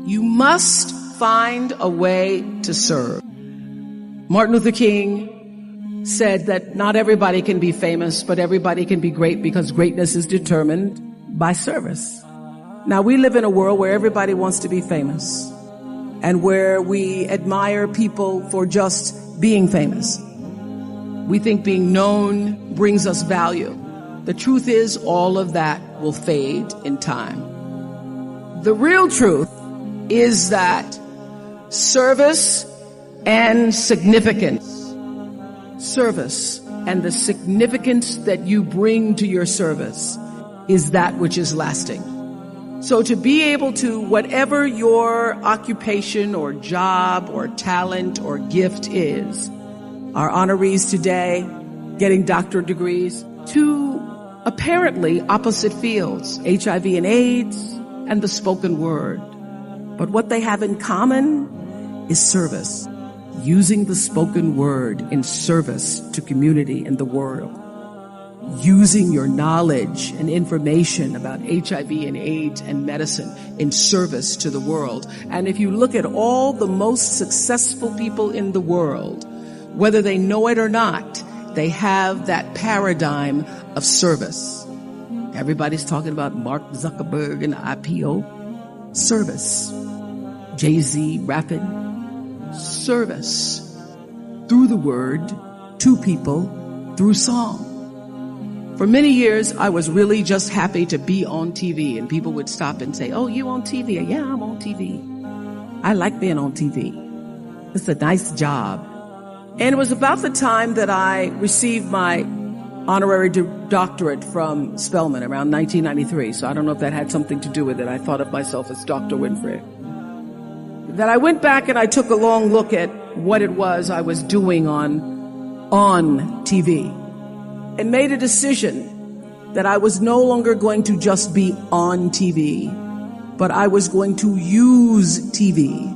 You must find a way to serve. Martin Luther King said that not everybody can be famous, but everybody can be great because greatness is determined by service. Now, we live in a world where everybody wants to be famous and where we admire people for just being famous. We think being known brings us value. The truth is, all of that will fade in time. The real truth is that service and significance, service and the significance that you bring to your service is that which is lasting. So to be able to, whatever your occupation or job or talent or gift is, our honorees today getting doctorate degrees, to apparently opposite fields, HIV and AIDS and the spoken word. But what they have in common is service, using the spoken word in service to community and the world. Using your knowledge and information about HIV and AIDS and medicine in service to the world. And if you look at all the most successful people in the world, whether they know it or not, they have that paradigm of service. Everybody's talking about Mark Zuckerberg and IPO. Service. Jay-Z rapping. Service. Through the word, to people, through song. For many years, I was really just happy to be on TV, and people would stop and say, "Oh, you on TV?" Yeah, I'm on TV. I like being on TV. It's a nice job. And it was about the time that I received my honorary doctorate from Spelman around 1993. So I don't know if that had something to do with it. I thought of myself as Dr. Winfrey. That I went back and I took a long look at what it was I was doing on TV. And made a decision that I was no longer going to just be on TV, but I was going to use TV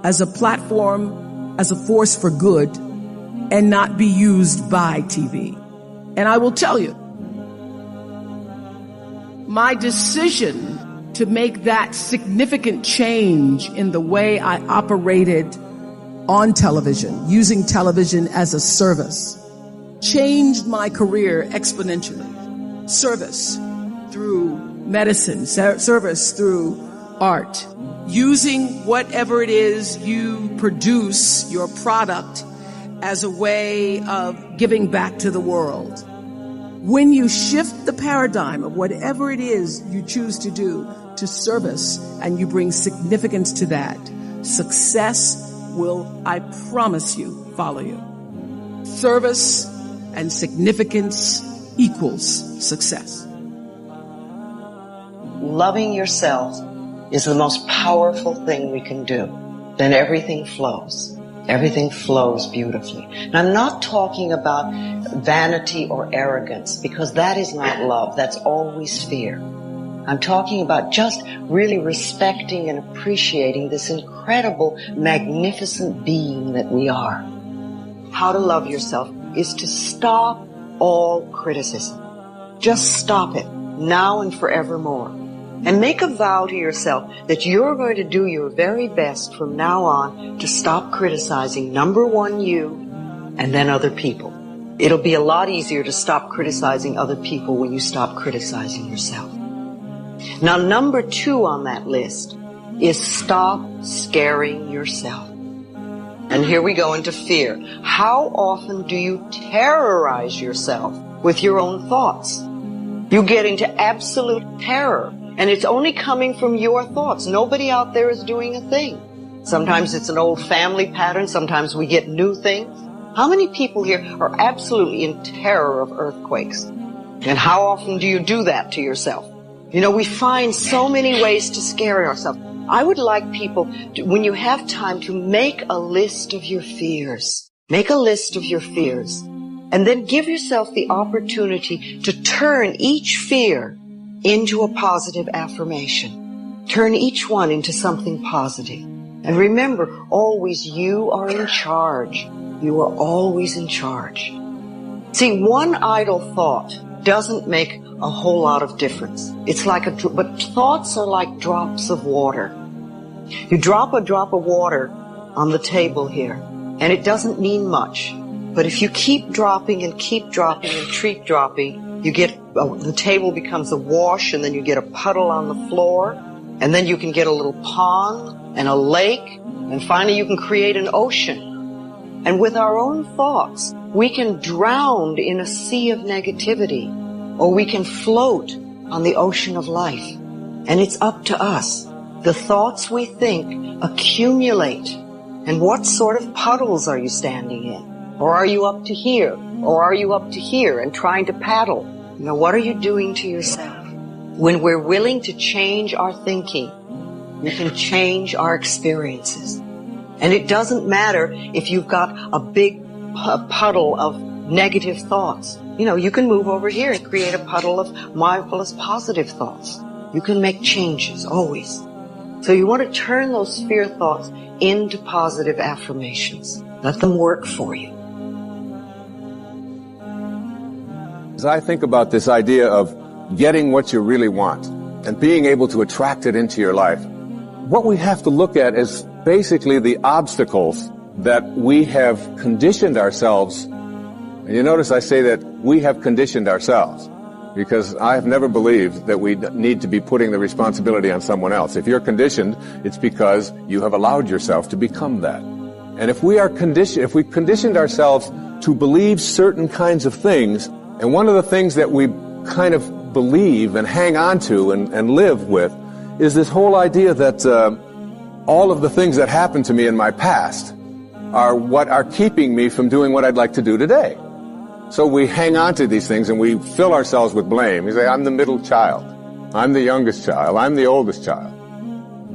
as a platform, as a force for good, and not be used by TV. And I will tell you, my decision to make that significant change in the way I operated on television, using television as a service, changed my career exponentially. Service through medicine, service through art, using whatever it is you produce, your product, as a way of giving back to the world. When you shift the paradigm of whatever it is you choose to do to service and you bring significance to that, success will, I promise you, follow you. Service and significance equals success. Loving yourself is the most powerful thing we can do. Then everything flows. Everything flows beautifully. And I'm not talking about vanity or arrogance, because that is not love. That's always fear. I'm talking about just really respecting and appreciating this incredible, magnificent being that we are. How to love yourself is to stop all criticism. Just stop it, now and forevermore. And make a vow to yourself that you're going to do your very best from now on to stop criticizing, number one, you, and then other people. It'll be a lot easier to stop criticizing other people when you stop criticizing yourself. Now, number two on that list is stop scaring yourself. And here we go into fear. How often do you terrorize yourself with your own thoughts? You get into absolute terror, and it's only coming from your thoughts. Nobody out there is doing a thing. Sometimes it's an old family pattern. Sometimes we get new things. How many people here are absolutely in terror of earthquakes? And how often do you do that to yourself? You know, we find so many ways to scare ourselves. I would like people, when you have time, to make a list of your fears. Make a list of your fears. And then give yourself the opportunity to turn each fear into a positive affirmation. Turn each one into something positive. And remember, always you are in charge. You are always in charge. See, one idle thought doesn't make a whole lot of difference. It's like but thoughts are like drops of water. You drop a drop of water on the table here, and it doesn't mean much. But if you keep dropping and keep dropping and keep dropping, you get, the table becomes a wash, and then you get a puddle on the floor, and then you can get a little pond and a lake, and finally you can create an ocean. And with our own thoughts, we can drown in a sea of negativity, or we can float on the ocean of life. And it's up to us. The thoughts we think accumulate. And what sort of puddles are you standing in? Or are you up to here? Or are you up to here and trying to paddle? You know, what are you doing to yourself? When we're willing to change our thinking, we can change our experiences. And it doesn't matter if you've got a big puddle of negative thoughts. You know, you can move over here and create a puddle of marvelous positive thoughts. You can make changes, always. So you want to turn those fear thoughts into positive affirmations. Let them work for you. As I think about this idea of getting what you really want and being able to attract it into your life, what we have to look at is basically the obstacles that we have conditioned ourselves. And you notice I say that we have conditioned ourselves, because I have never believed that we need to be putting the responsibility on someone else. If you're conditioned, it's because you have allowed yourself to become that. And if we conditioned ourselves to believe certain kinds of things, and one of the things that we kind of believe and hang on to and live with is this whole idea that all of the things that happened to me in my past are what are keeping me from doing what I'd like to do today. So we hang on to these things and we fill ourselves with blame. We say, I'm the middle child. I'm the youngest child. I'm the oldest child.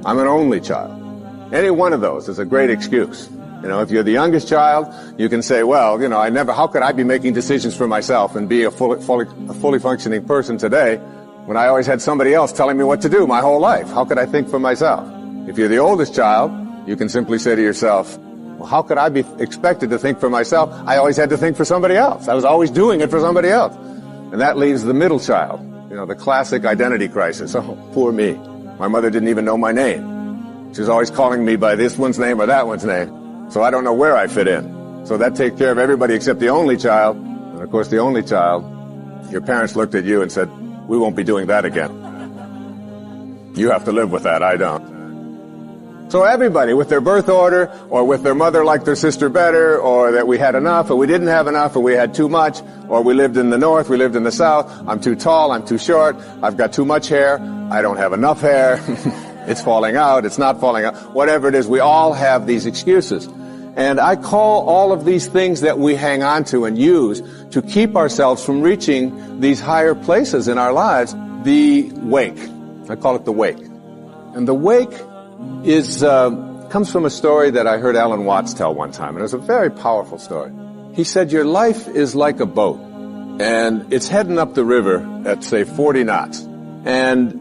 I'm an only child. Any one of those is a great excuse. You know, if you're the youngest child, you can say, well, you know, how could I be making decisions for myself and be a fully functioning person today when I always had somebody else telling me what to do my whole life? How could I think for myself? If you're the oldest child, you can simply say to yourself, well, how could I be expected to think for myself? I always had to think for somebody else. I was always doing it for somebody else. And that leaves the middle child, you know, the classic identity crisis. Oh, poor me. My mother didn't even know my name. She was always calling me by this one's name or that one's name. So I don't know where I fit in. So that takes care of everybody except the only child. And of course, the only child, your parents looked at you and said, we won't be doing that again. You have to live with that, I don't. So everybody, with their birth order, or with their mother liked their sister better, or that we had enough, or we didn't have enough, or we had too much, or we lived in the north, we lived in the south, I'm too tall, I'm too short, I've got too much hair, I don't have enough hair, it's falling out, it's not falling out, whatever it is, we all have these excuses. And I call all of these things that we hang on to and use to keep ourselves from reaching these higher places in our lives, the wake. I call it the wake. And the wake comes from a story that I heard Alan Watts tell one time, and it was a very powerful story. He said, your life is like a boat, and it's heading up the river at, say, 40 knots. And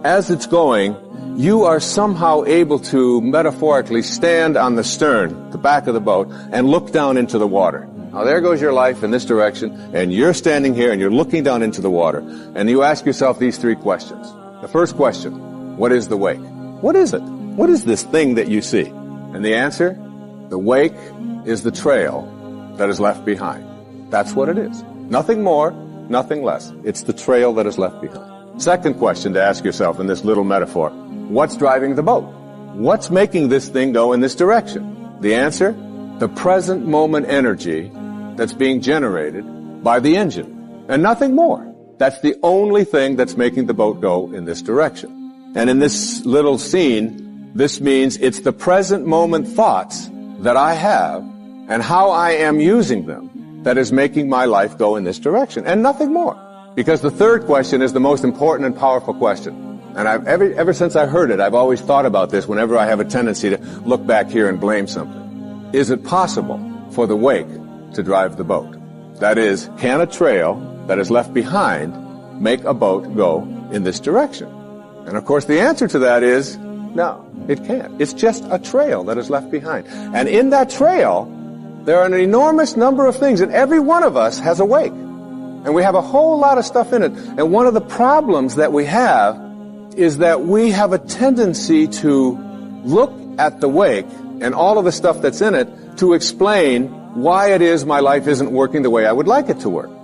as it's going, you are somehow able to metaphorically stand on the stern, the back of the boat, and look down into the water. Now there goes your life in this direction, and you're standing here and you're looking down into the water, and you ask yourself these three questions. The first question, what is the wake? What is it? What is this thing that you see? And the answer, the wake is the trail that is left behind. That's what it is. Nothing more, nothing less. It's the trail that is left behind. Second question to ask yourself in this little metaphor, what's driving the boat? What's making this thing go in this direction? The answer, the present moment energy that's being generated by the engine, and nothing more. That's the only thing that's making the boat go in this direction. And in this little scene, this means it's the present moment thoughts that I have and how I am using them that is making my life go in this direction, and nothing more. Because the third question is the most important and powerful question. And ever since I heard it, I've always thought about this whenever I have a tendency to look back here and blame something. Is it possible for the wake to drive the boat? That is, can a trail that is left behind make a boat go in this direction? And of course the answer to that is no, it can't. It's just a trail that is left behind. And in that trail, there are an enormous number of things, and every one of us has a wake. And we have a whole lot of stuff in it. And one of the problems that we have is that we have a tendency to look at the wake and all of the stuff that's in it to explain why it is my life isn't working the way I would like it to work.